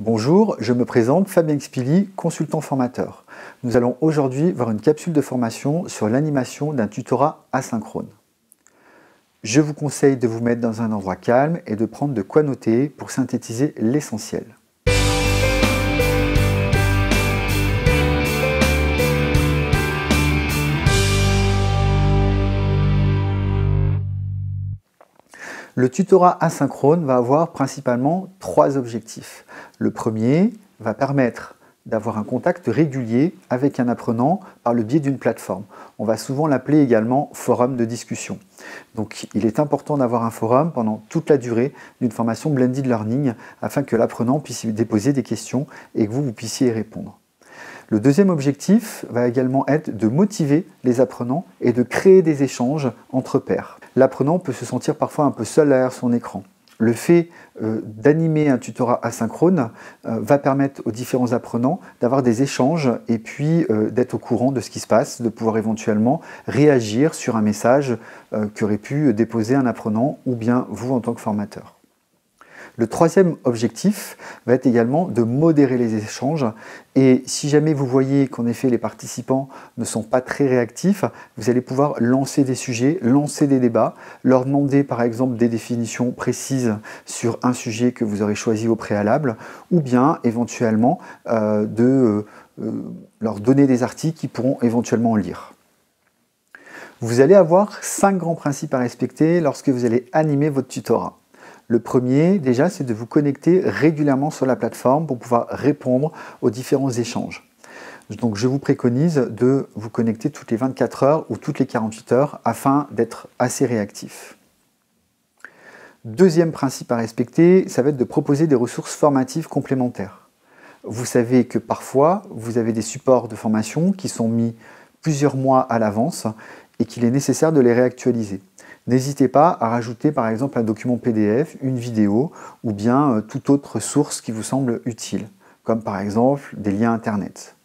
Bonjour, je me présente Fabien Xpili, consultant formateur. Nous allons aujourd'hui voir une capsule de formation sur l'animation d'un tutorat asynchrone. Je vous conseille de vous mettre dans un endroit calme et de prendre de quoi noter pour synthétiser l'essentiel. Le tutorat asynchrone va avoir principalement trois objectifs. Le premier va permettre d'avoir un contact régulier avec un apprenant par le biais d'une plateforme. On va souvent l'appeler également forum de discussion. Donc il est important d'avoir un forum pendant toute la durée d'une formation Blended Learning afin que l'apprenant puisse y déposer des questions et que vous puissiez y répondre. Le deuxième objectif va également être de motiver les apprenants et de créer des échanges entre pairs. L'apprenant peut se sentir parfois un peu seul derrière son écran. Le fait d'animer un tutorat asynchrone va permettre aux différents apprenants d'avoir des échanges et puis d'être au courant de ce qui se passe, de pouvoir éventuellement réagir sur un message qu'aurait pu déposer un apprenant ou bien vous en tant que formateur. Le troisième objectif va être également de modérer les échanges et si jamais vous voyez qu'en effet les participants ne sont pas très réactifs, vous allez pouvoir lancer des sujets, lancer des débats, leur demander par exemple des définitions précises sur un sujet que vous aurez choisi au préalable ou bien éventuellement leur donner des articles qu'ils pourront éventuellement lire. Vous allez avoir 5 grands principes à respecter lorsque vous allez animer votre tutorat. Le premier, déjà, c'est de vous connecter régulièrement sur la plateforme pour pouvoir répondre aux différents échanges. Donc, je vous préconise de vous connecter toutes les 24 heures ou toutes les 48 heures afin d'être assez réactif. Deuxième principe à respecter, ça va être de proposer des ressources formatives complémentaires. Vous savez que parfois, vous avez des supports de formation qui sont mis plusieurs mois à l'avance et qu'il est nécessaire de les réactualiser. N'hésitez pas à rajouter par exemple un document PDF, une vidéo ou bien toute autre source qui vous semble utile, comme par exemple des liens internet.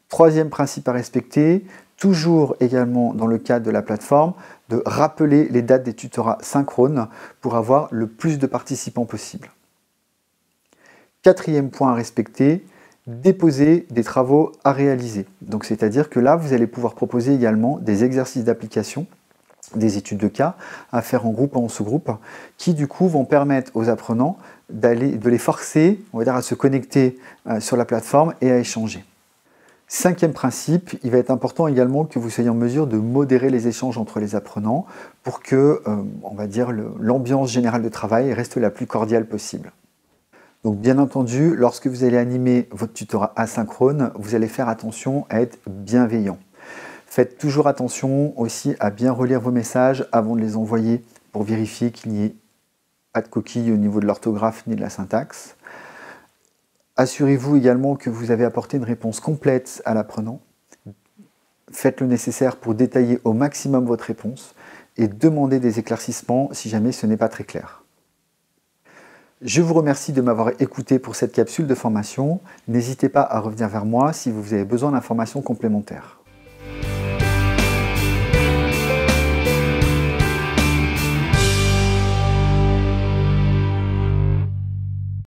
Troisième principe à respecter, toujours également dans le cadre de la plateforme, de rappeler les dates des tutorats synchrones pour avoir le plus de participants possible. Quatrième point à respecter, déposer des travaux à réaliser. Donc c'est-à-dire que là, vous allez pouvoir proposer également des exercices d'application, des études de cas à faire en groupe ou en sous-groupe qui du coup vont permettre aux apprenants de les forcer, on va dire, à se connecter sur la plateforme et à échanger. Cinquième principe, il va être important également que vous soyez en mesure de modérer les échanges entre les apprenants pour que, on va dire, l'ambiance générale de travail reste la plus cordiale possible. Donc bien entendu, lorsque vous allez animer votre tutorat asynchrone, vous allez faire attention à être bienveillant. Faites toujours attention aussi à bien relire vos messages avant de les envoyer pour vérifier qu'il n'y ait pas de coquilles au niveau de l'orthographe ni de la syntaxe. Assurez-vous également que vous avez apporté une réponse complète à l'apprenant. Faites le nécessaire pour détailler au maximum votre réponse et demandez des éclaircissements si jamais ce n'est pas très clair. Je vous remercie de m'avoir écouté pour cette capsule de formation. N'hésitez pas à revenir vers moi si vous avez besoin d'informations complémentaires.